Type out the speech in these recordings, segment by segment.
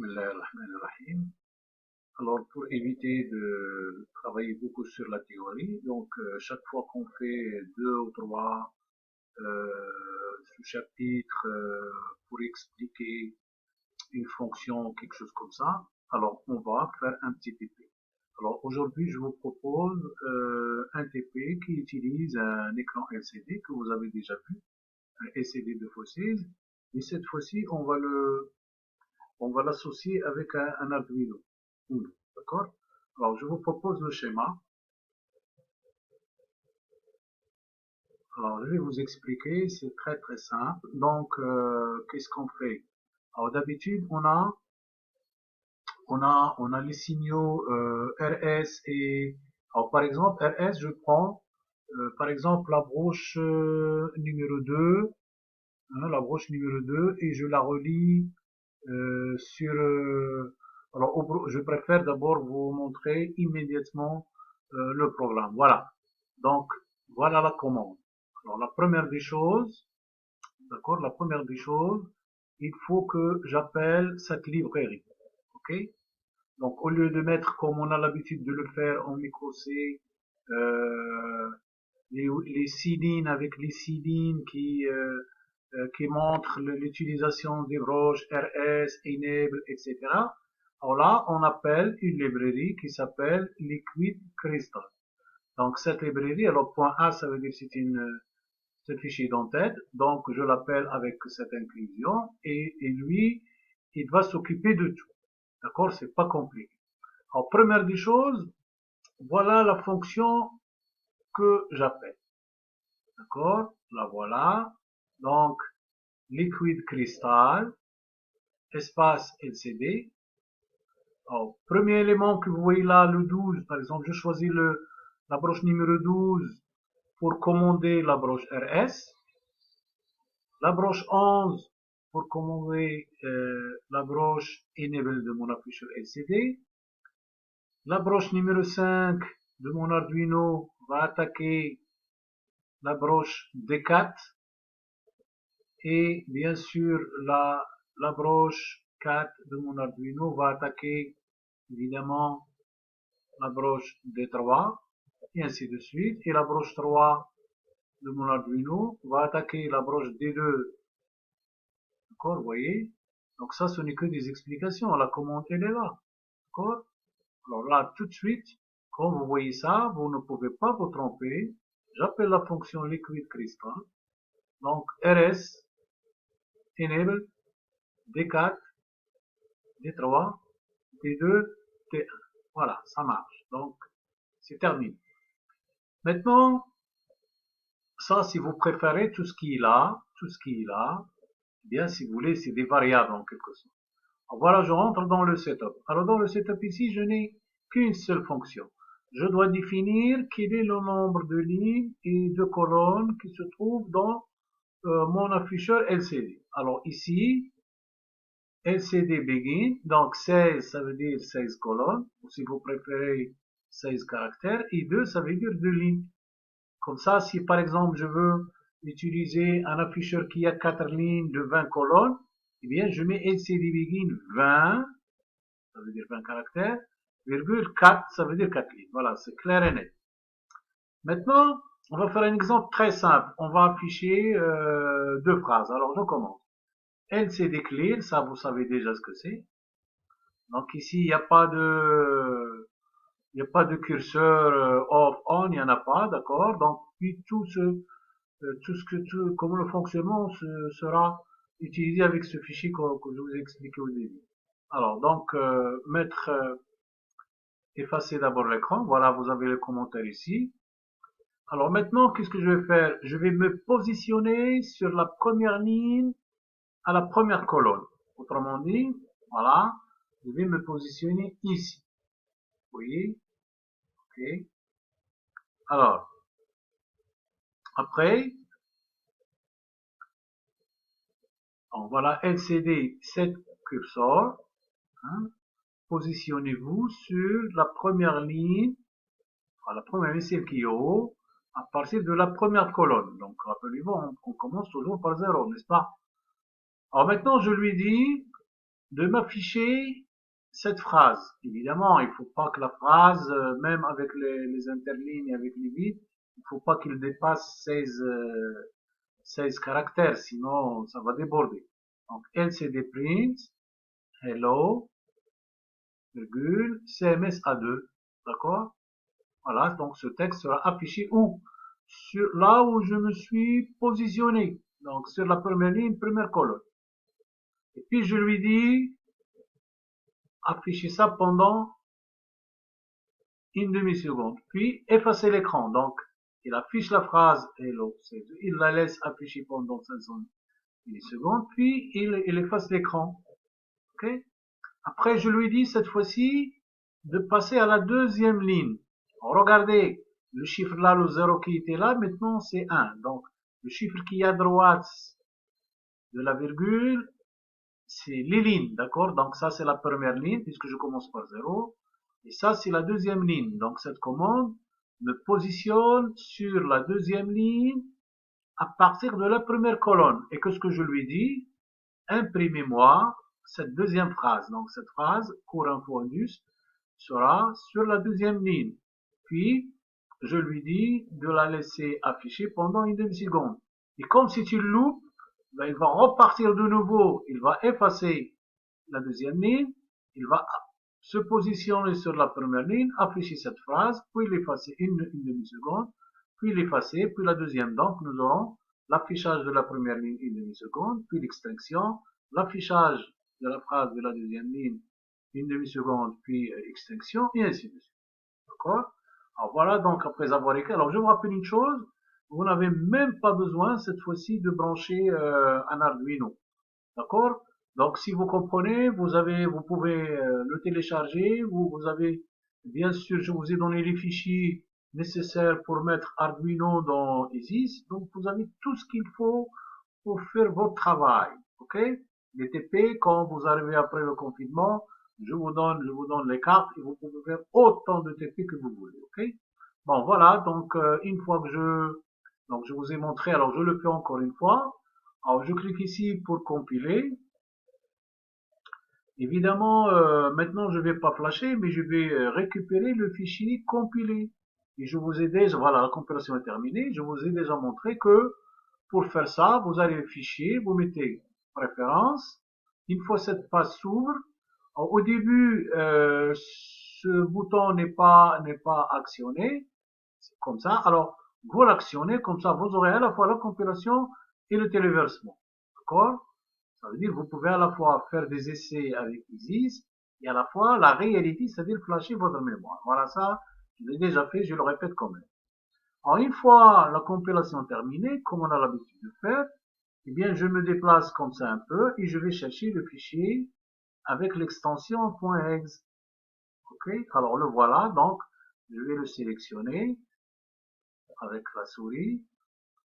Bismillahirrahmanirrahim. Alors, pour éviter de travailler beaucoup sur la théorie, donc chaque fois qu'on fait deux ou trois sous-chapitres pour expliquer une fonction ou quelque chose comme ça, alors on va faire un petit TP. Alors aujourd'hui, je vous propose un TP qui utilise un écran LCD que vous avez déjà vu, un LCD de Fossils, mais cette fois-ci, on va l'associer avec un Arduino Uno, d'accord? Alors, je vous propose le schéma. Alors, je vais vous expliquer, c'est très très simple. Donc, qu'est-ce qu'on fait? Alors, d'habitude, on a les signaux RS et, alors par exemple, RS, je prends, par exemple, la broche numéro 2, hein, la broche numéro 2, et je la relie sur alors je préfère d'abord vous montrer immédiatement le programme. Voilà. Donc voilà la commande. Alors la première des choses, d'accord, la première des choses, il faut que j'appelle cette librairie. OK? Donc au lieu de mettre comme on a l'habitude de le faire en micro C les seedings avec les seedings qui montrent l'utilisation des broches RS, Enable, etc. Alors là, on appelle une librairie qui s'appelle Liquid Crystal. Donc cette librairie, alors point A, ça veut dire c'est un fichier d'entête, donc je l'appelle avec cette inclusion et lui, il va s'occuper de tout. D'accord? C'est pas compliqué. Alors première des choses, voilà la fonction que j'appelle. D'accord? La voilà. Donc Liquid Crystal, espace LCD. Alors, premier élément que vous voyez là, le 12, par exemple, je choisis la broche numéro 12 pour commander la broche RS. La broche 11 pour commander la broche Enable de mon afficheur LCD. La broche numéro 5 de mon Arduino va attaquer la broche D4. Et bien sûr, la broche 4 de mon Arduino va attaquer évidemment la broche D3 et ainsi de suite. Et la broche 3 de mon Arduino va attaquer la broche D2. D'accord, vous voyez? Donc ça, ce n'est que des explications. La commande, elle est là. D'accord? Alors là, tout de suite, quand vous voyez ça, vous ne pouvez pas vous tromper. J'appelle la fonction liquid crystal. Donc RS, enable, D4, D3, T2, T1. Voilà, ça marche. Donc, c'est terminé. Maintenant, ça, si vous préférez tout ce qui est là, eh bien, si vous voulez, c'est des variables en quelque sorte. Alors, voilà, je rentre dans le setup. Alors, dans le setup ici, je n'ai qu'une seule fonction. Je dois définir quel est le nombre de lignes et de colonnes qui se trouvent dans mon afficheur LCD. Alors, ici, LCD begin, donc 16, ça veut dire 16 colonnes, ou si vous préférez 16 caractères, et 2, ça veut dire 2 lignes. Comme ça, si par exemple je veux utiliser un afficheur qui a 4 lignes de 20 colonnes, eh bien je mets LCD begin 20, ça veut dire 20 caractères, virgule 4, ça veut dire 4 lignes. Voilà, c'est clair et net. Maintenant, on va faire un exemple très simple. On va afficher deux phrases. Alors je commence. LCD clear, ça vous savez déjà ce que c'est. Donc ici, il n'y a pas de curseur off, on, il n'y en a pas, d'accord? Donc, puis comment le fonctionnement sera utilisé avec ce fichier que je vous ai expliqué au début. Alors, donc, effacer d'abord l'écran. Voilà, vous avez le commentaire ici. Alors maintenant, qu'est-ce que je vais faire? Je vais me positionner sur la première ligne à la première colonne. Autrement dit, voilà, je vais me positionner ici. Vous voyez? Ok. Alors, après, donc voilà, LCD, set cursor. Hein, positionnez-vous sur la première ligne, la première ligne, celle qui est haut, à partir de la première colonne. Donc, rappelez-vous, on commence toujours par 0, n'est-ce pas? Alors maintenant, je lui dis, de m'afficher cette phrase. Évidemment, il ne faut pas que la phrase, même avec les interlignes, avec les vides, il ne faut pas qu'il dépasse 16 caractères, sinon ça va déborder. Donc LCD print, hello, virgule, CMS A2, d'accord? Voilà, donc ce texte sera affiché où? Sur là où je me suis positionné, donc sur la première ligne, première colonne. Et puis je lui dis, afficher ça pendant une demi-seconde, puis effacer l'écran. Donc, il affiche la phrase hello, il la laisse afficher pendant 500 millisecondes, puis il efface l'écran. Ok? Après, je lui dis cette fois-ci de passer à la deuxième ligne. Regardez, le chiffre là, le 0 qui était là, maintenant c'est 1. Donc, le chiffre qui est à droite de la virgule, c'est les lignes, d'accord? Donc ça, c'est la première ligne, puisque je commence par 0. Et ça, c'est la deuxième ligne. Donc cette commande me positionne sur la deuxième ligne à partir de la première colonne. Et qu'est-ce que je lui dis? Imprimez-moi cette deuxième phrase. Donc cette phrase, cours info indus, sera sur la deuxième ligne. Puis, je lui dis de la laisser afficher pendant une demi-seconde. Et comme c'est une loupe, ben, il va repartir de nouveau, il va effacer la deuxième ligne, il va se positionner sur la première ligne, afficher cette phrase, puis l'effacer une demi-seconde, puis l'effacer, puis la deuxième. Donc, nous aurons l'affichage de la première ligne une demi-seconde, puis l'extinction, l'affichage de la phrase de la deuxième ligne une demi-seconde, puis extinction, et ainsi de suite. D'accord? Alors voilà, donc après avoir écrit, alors je vous rappelle une chose, vous n'avez même pas besoin cette fois-ci de brancher un Arduino. D'accord? Donc si vous comprenez, vous pouvez le télécharger, vous avez, bien sûr, je vous ai donné les fichiers nécessaires pour mettre Arduino dans Isis, donc vous avez tout ce qu'il faut pour faire votre travail. Ok? Les TP, quand vous arrivez après le confinement, je vous donne les cartes et vous pouvez faire autant de TP que vous voulez. Ok? Bon, voilà. Donc, une fois que donc je vous ai montré, alors je le fais encore une fois. Alors, je clique ici pour compiler. Évidemment, maintenant, je vais pas flasher, mais je vais récupérer le fichier compilé. Et je vous ai déjà, voilà, la compilation est terminée. Je vous ai déjà montré que pour faire ça, vous allez au fichier, vous mettez préférences. Une fois cette page s'ouvre, au début, ce bouton n'est pas actionné, c'est comme ça. Alors, vous l'actionnez, comme ça, vous aurez à la fois la compilation et le téléversement. D'accord? Ça veut dire que vous pouvez à la fois faire des essais avec ISIS et à la fois la réalité, c'est-à-dire flasher votre mémoire. Voilà ça, je l'ai déjà fait, je le répète quand même. Alors, une fois la compilation terminée, comme on a l'habitude de faire, eh bien, je me déplace comme ça un peu et je vais chercher le fichier avec l'extension .exe. Ok? Alors, le voilà. Donc, je vais le sélectionner avec la souris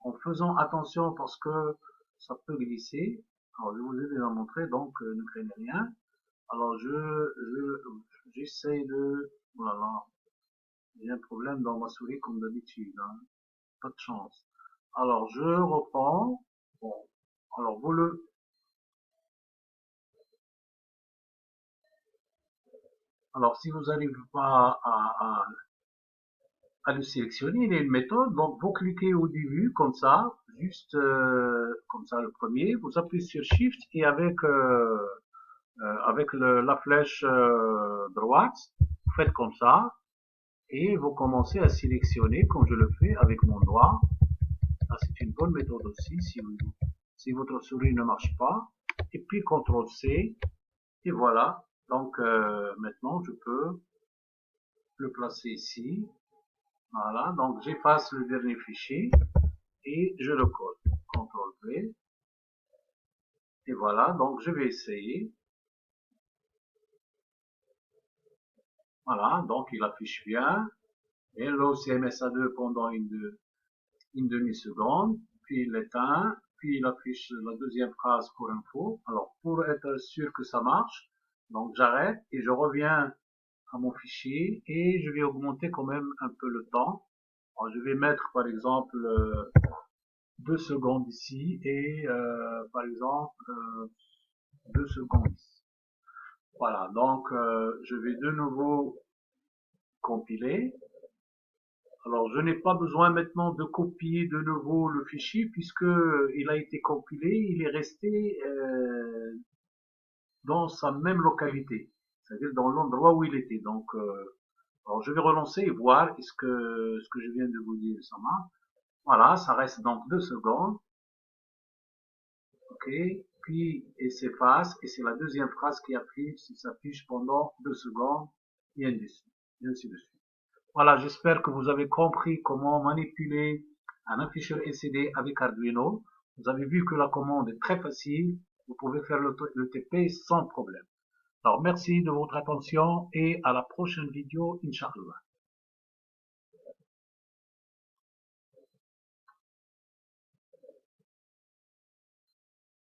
en faisant attention parce que ça peut glisser. Alors, je vous ai déjà montré, donc ne craignez rien. Alors, j'essaie de... Voilà, j'ai un problème dans ma souris comme d'habitude. Hein. Pas de chance. Alors, je reprends. Bon. Alors, alors, si vous n'arrivez pas à le sélectionner, il y a une méthode. Donc, vous cliquez au début, comme ça, juste comme ça, le premier. Vous appuyez sur Shift et avec la flèche droite, vous faites comme ça. Et vous commencez à sélectionner, comme je le fais avec mon doigt. Ça, c'est une bonne méthode aussi, si votre souris ne marche pas. Et puis, CTRL-C. Et voilà. Donc, maintenant, je peux le placer ici. Voilà. Donc, j'efface le dernier fichier et je le colle. CTRL-V. Et voilà. Donc, je vais essayer. Voilà. Donc, il affiche bien. Hello CMSA2 pendant une demi-seconde. Puis, il l'éteint. Puis, il affiche la deuxième phrase pour info. Alors, pour être sûr que ça marche, donc j'arrête et je reviens à mon fichier et je vais augmenter quand même un peu le temps. Alors, je vais mettre par exemple 2 secondes ici et par exemple 2 secondes ici. Voilà, donc je vais de nouveau compiler. Alors, je n'ai pas besoin maintenant de copier de nouveau le fichier puisque il a été compilé, il est resté dans sa même localité, c'est-à-dire dans l'endroit où il était. Donc, alors je vais relancer et voir ce que je viens de vous dire, ça marche. Voilà, ça reste donc 2 secondes, ok. Puis il s'efface et c'est la deuxième phrase qui s'affiche pendant 2 secondes et ainsi de suite. Voilà, j'espère que vous avez compris comment manipuler un afficheur LCD avec Arduino. Vous avez vu que la commande est très facile. Vous pouvez faire le TP sans problème. Alors, merci de votre attention et à la prochaine vidéo, Inch'Allah.